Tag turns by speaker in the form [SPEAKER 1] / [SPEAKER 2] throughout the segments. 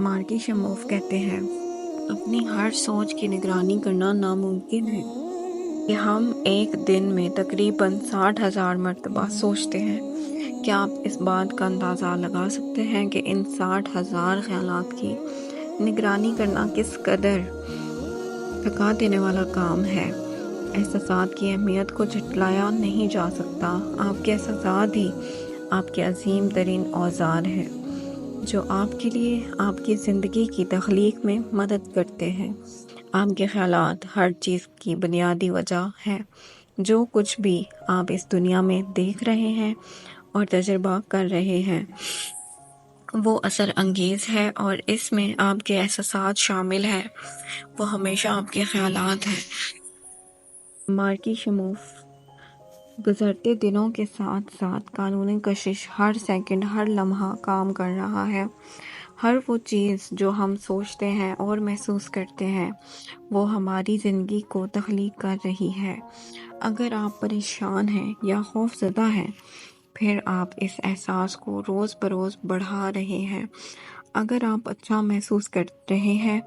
[SPEAKER 1] مارکی شموف کہتے ہیں اپنی ہر سوچ کی نگرانی کرنا ناممکن ہے کہ ہم ایک دن میں تقریباً 60,000 مرتبہ سوچتے ہیں۔ کیا آپ اس بات کا اندازہ لگا سکتے ہیں کہ ان 60,000 خیالات کی نگرانی کرنا کس قدر تھکا دینے والا کام ہے؟ احساسات کی اہمیت کو جھٹلایا نہیں جا سکتا۔ آپ کے احساسات ہی آپ کے عظیم ترین اوزار ہیں جو آپ کے لیے آپ کی زندگی کی تخلیق میں مدد کرتے ہیں۔ آپ کے خیالات ہر چیز کی بنیادی وجہ ہے۔ جو کچھ بھی آپ اس دنیا میں دیکھ رہے ہیں اور تجربہ کر رہے ہیں وہ اثر انگیز ہے اور اس میں آپ کے احساسات شامل ہیں۔ وہ ہمیشہ آپ کے خیالات ہیں۔ مارکی شموف گزرتے دنوں کے ساتھ ساتھ قانونی کشش ہر سیکنڈ ہر لمحہ کام کر رہا ہے۔ ہر وہ چیز جو ہم سوچتے ہیں اور محسوس کرتے ہیں وہ ہماری زندگی کو تخلیق کر رہی ہے۔ اگر آپ پریشان ہیں یا خوف زدہ ہیں پھر آپ اس احساس کو روز بروز بڑھا رہے ہیں۔ اگر آپ اچھا محسوس کر رہے ہیں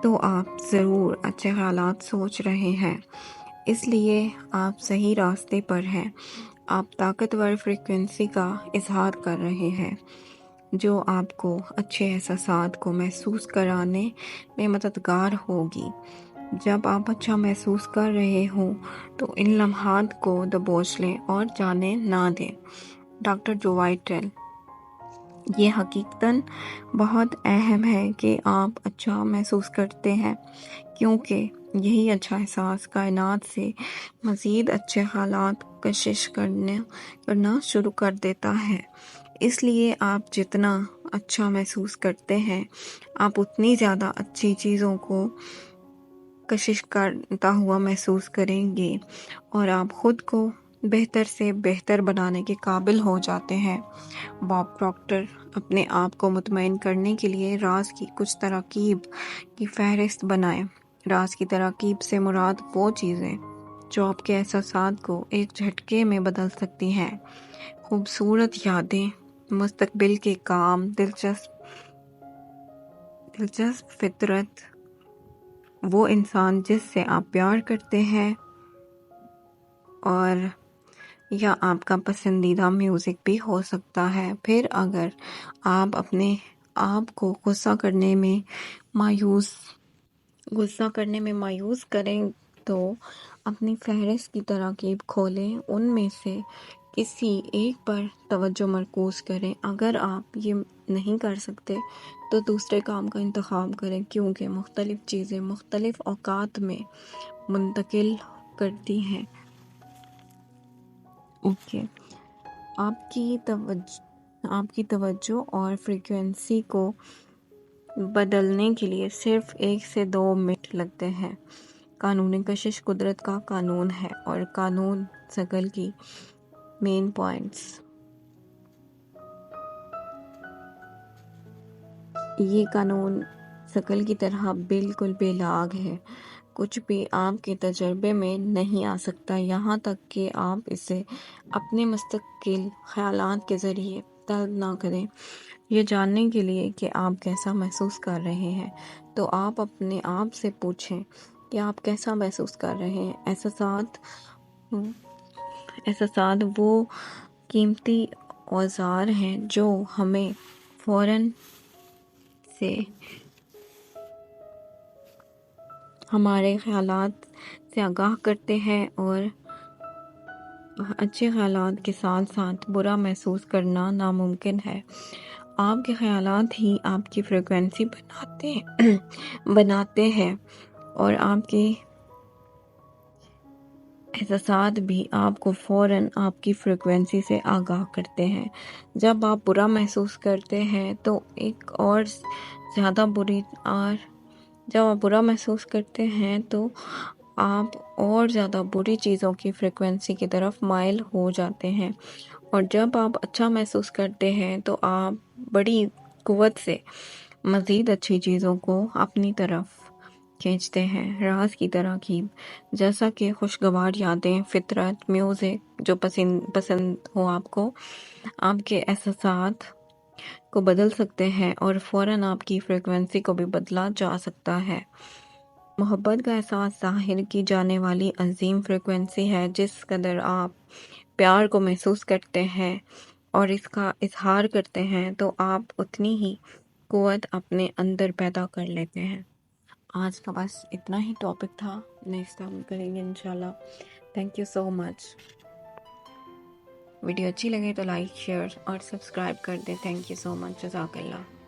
[SPEAKER 1] تو آپ ضرور اچھے خیالات سوچ رہے ہیں، اس لیے آپ صحیح راستے پر ہیں۔ آپ طاقتور فریکوینسی کا اظہار کر رہے ہیں جو آپ کو اچھے احساسات کو محسوس کرانے میں مددگار ہوگی۔ جب آپ اچھا محسوس کر رہے ہوں تو ان لمحات کو دبوچ لیں اور جانے نہ دیں۔ ڈاکٹر جو وائٹل۔ یہ حقیقتاً بہت اہم ہے کہ آپ اچھا محسوس کرتے ہیں کیونکہ یہی اچھا احساس کائنات سے مزید اچھے خیالات کشش کرنا شروع کر دیتا ہے۔ اس لیے آپ جتنا اچھا محسوس کرتے ہیں آپ اتنی زیادہ اچھی چیزوں کو کشش کرتا ہوا محسوس کریں گے اور آپ خود کو بہتر سے بہتر بنانے کے قابل ہو جاتے ہیں۔ باب پراکٹر۔ اپنے آپ کو مطمئن کرنے کے لیے راز کی کچھ تراکیب کی فہرست بنائیں۔ راز کی تراکیب سے مراد وہ چیزیں جو آپ کے احساسات کو ایک جھٹکے میں بدل سکتی ہیں۔ خوبصورت یادیں، مستقبل کے کام، دلچسپ فطرت، وہ انسان جس سے آپ پیار کرتے ہیں اور یا آپ کا پسندیدہ میوزک بھی ہو سکتا ہے۔ پھر اگر آپ اپنے آپ کو غصہ کرنے میں مایوس کریں تو اپنی فہرست کی تراکیب کھولیں، ان میں سے کسی ایک پر توجہ مرکوز کریں۔ اگر آپ یہ نہیں کر سکتے تو دوسرے کام کا انتخاب کریں کیونکہ مختلف چیزیں مختلف اوقات میں منتقل کرتی ہیں۔ اوکے، آپ کی توجہ اور فریکوینسی کو بدلنے کے لیے صرف 1 سے 2 منٹ لگتے ہیں۔ قانونی کشش قدرت کا قانون ہے اور قانون سگل کی مین پوائنٹس۔ یہ قانون سگل کی طرح بالکل بے لاگ ہے۔ کچھ بھی آپ کے تجربے میں نہیں آ سکتا یہاں تک کہ آپ اسے اپنے مستقل خیالات کے ذریعے طلب نہ کریں۔ یہ جاننے کے لیے کہ آپ کیسا محسوس کر رہے ہیں تو آپ اپنے آپ سے پوچھیں کہ آپ کیسا محسوس کر رہے ہیں۔ احساسات وہ قیمتی اوزار ہیں جو ہمیں فوراً سے ہمارے خیالات سے آگاہ کرتے ہیں اور اچھے خیالات کے ساتھ ساتھ برا محسوس کرنا ناممکن ہے۔ آپ کے خیالات ہی آپ کی فریکوینسی بناتے ہیں اور آپ کے احساسات بھی آپ کو فوراً آپ کی فریکوینسی سے آگاہ کرتے ہیں۔ جب آپ برا محسوس کرتے ہیں تو جب آپ برا محسوس کرتے ہیں تو آپ اور زیادہ بری چیزوں کی فریکوینسی کی طرف مائل ہو جاتے ہیں اور جب آپ اچھا محسوس کرتے ہیں تو آپ بڑی قوت سے مزید اچھی چیزوں کو اپنی طرف کھینچتے ہیں۔ راز کی تراکیب جیسا کہ خوشگوار یادیں، فطرت، میوزک جو پسند ہو آپ کو، آپ کے احساسات کو بدل سکتے ہیں اور فوراً آپ کی فریکوینسی کو بھی بدلا جا سکتا ہے۔ محبت کا احساس ظاہر کی جانے والی عظیم فریکوینسی ہے۔ جس قدر آپ پیار کو محسوس کرتے ہیں اور اس کا اظہار کرتے ہیں تو آپ اتنی ہی قوت اپنے اندر پیدا کر لیتے ہیں۔ آج کا بس اتنا ہی ٹاپک تھا، نیکسٹ ٹائم کریں گے انشاءاللہ۔ Thank you so much. Video اچھی لگے تو لائک، شیئر اور سبسکرائب کر دیں۔ تھینک یو سو مچ، جزاک اللہ۔